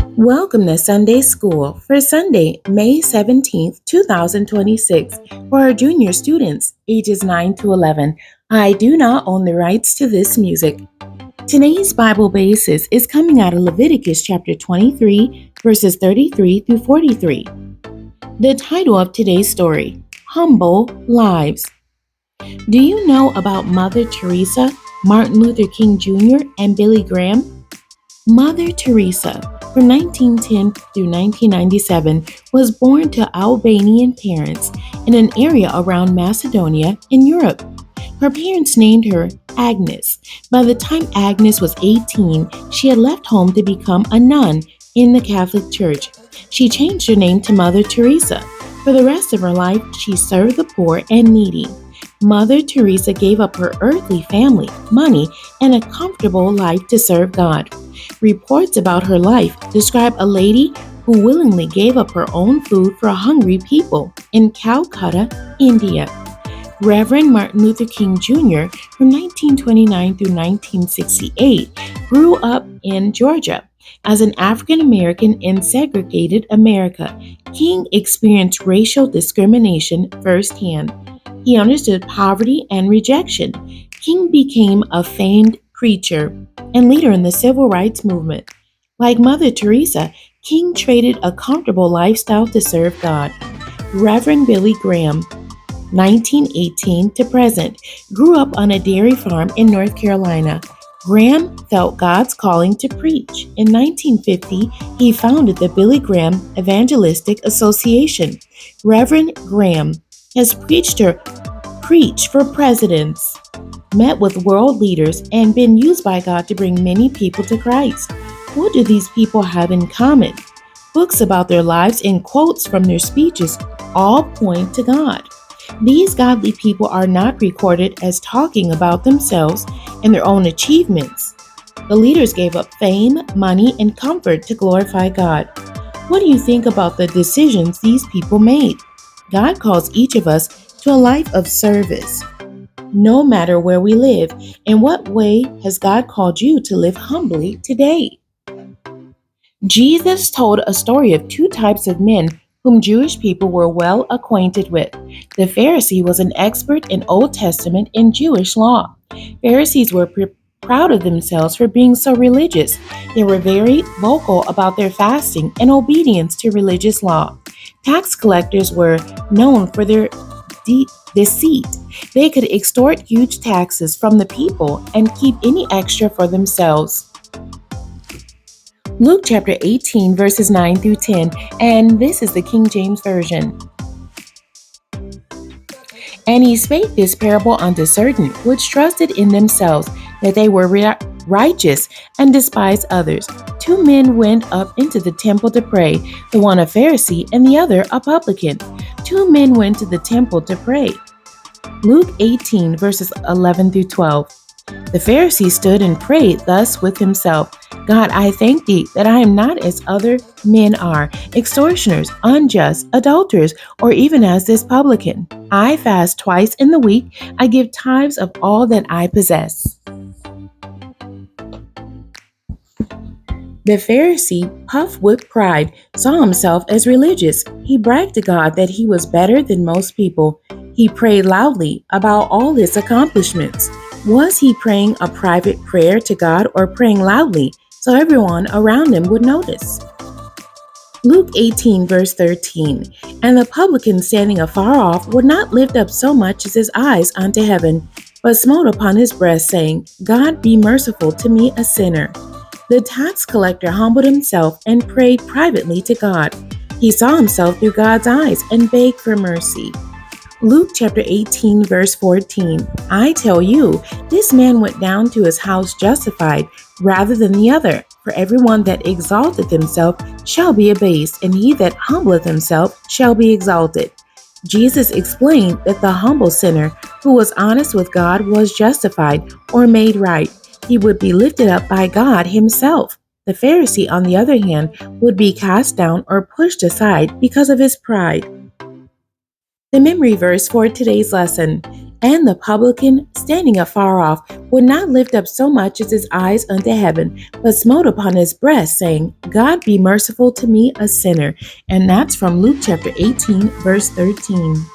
Welcome to Sunday School for Sunday, May 17th, 2026, for our junior students, ages 9 to 11. I do not own the rights to this music. Today's Bible basis is coming out of Leviticus chapter 23, verses 33 through 43. The title of today's story, Humble Lives. Do you know about Mother Teresa, Martin Luther King Jr., and Billy Graham? Mother Teresa, from 1910 through 1997, was born to Albanian parents in an area around Macedonia in Europe. Her parents named her Agnes. By the time Agnes was 18, she had left home to become a nun in the Catholic Church. She changed her name to Mother Teresa. For the rest of her life, she served the poor and needy. Mother Teresa gave up her earthly family, money, and a comfortable life to serve God. Reports about her life describe a lady who willingly gave up her own food for hungry people in Calcutta, India. Reverend Martin Luther King Jr., from 1929 through 1968, grew up in Georgia. As an African American in segregated America, King experienced racial discrimination firsthand. He understood poverty and rejection. King became a famed preacher and leader in the civil rights movement. Like Mother Teresa, King traded a comfortable lifestyle to serve God. Reverend Billy Graham, 1918 to present, grew up on a dairy farm in North Carolina. Graham felt God's calling to preach. In 1950, he founded the Billy Graham Evangelistic Association. Reverend Graham has preached for presidents, met with world leaders, and been used by God to bring many people to Christ. What do these people have in common? Books about their lives and quotes from their speeches all point to God. These godly people are not recorded as talking about themselves and their own achievements. The leaders gave up fame, money, and comfort to glorify God. What do you think about the decisions these people made? God calls each of us to a life of service. No matter where we live, in what way has God called you to live humbly today? Jesus told a story of two types of men whom Jewish people were well acquainted with. The Pharisee was an expert in Old Testament and Jewish law. Pharisees were proud of themselves for being so religious. They were very vocal about their fasting and obedience to religious law. Tax collectors were known for their deceit. They could extort huge taxes from the people and keep any extra for themselves. Luke chapter 18, verses 9 through 10, and this is the King James Version. And he spake this parable unto certain which trusted in themselves that they were righteous and despised others. Two men went up into the temple to pray, the one a Pharisee and the other a publican. Two men went to the temple to pray. Luke 18, verses 11 through 12. The Pharisee stood and prayed thus with himself, God, I thank thee that I am not as other men are, extortioners, unjust, adulterers, or even as this publican. I fast twice in the week. I give tithes of all that I possess. The Pharisee, puffed with pride, saw himself as religious. He bragged to God that he was better than most people. He prayed loudly about all his accomplishments. Was he praying a private prayer to God or praying loudly so everyone around him would notice? Luke 18, verse 13. And the publican standing afar off would not lift up so much as his eyes unto heaven, but smote upon his breast, saying, God, be merciful to me, a sinner. The tax collector humbled himself and prayed privately to God. He saw himself through God's eyes and begged for mercy. Luke chapter 18, verse 14. I tell you, this man went down to his house justified rather than the other. For everyone that exalteth himself shall be abased, and he that humbleth himself shall be exalted. Jesus explained that the humble sinner who was honest with God was justified or made right. He would be lifted up by God himself. The Pharisee, on the other hand, would be cast down or pushed aside because of his pride. The memory verse for today's lesson And the publican, standing afar off, would not lift up so much as his eyes unto heaven, but smote upon his breast, saying, God be merciful to me, a sinner. And that's from Luke chapter 18, verse 13.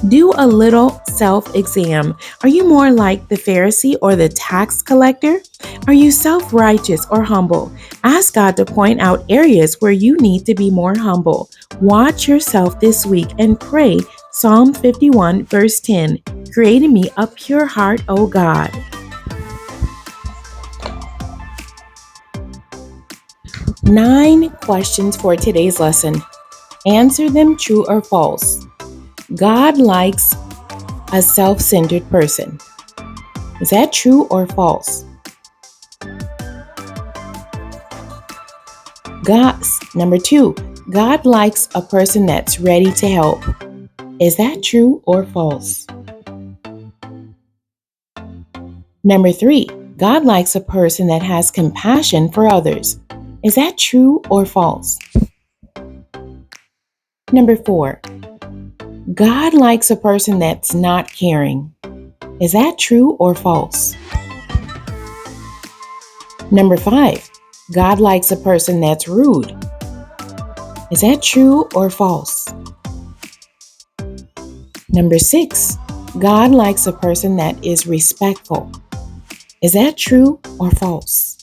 Do a little self-exam. Are you more like the Pharisee or the tax collector? Are you self-righteous or humble? Ask God to point out areas where you need to be more humble. Watch yourself this week and pray Psalm 51, verse 10. Create in me a pure heart, O God. Nine questions for today's lesson. Answer them true or false. God likes a self-centered person. Is that true or false? Number 2, God likes a person that's ready to help. Is that true or false? Number 3, God likes a person that has compassion for others. Is that true or false? Number 4, God likes a person that's not caring. Is that true or false? Number 5, God likes a person that's rude. Is that true or false? Number 6, God likes a person that is respectful. Is that true or false?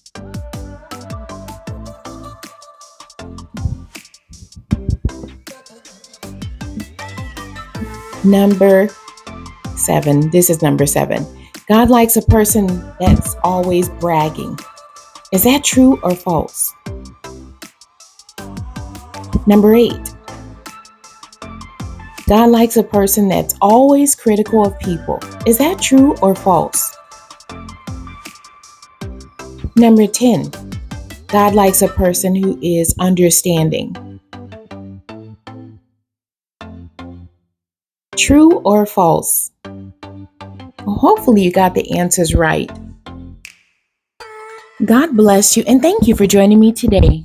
Number 7, this is number 7. God likes a person that's always bragging. Is that true or false? Number 8, God likes a person that's always critical of people. Is that true or false? Number 10, God likes a person who is understanding. True or false? Well, hopefully you got the answers right. God bless you and thank you for joining me today.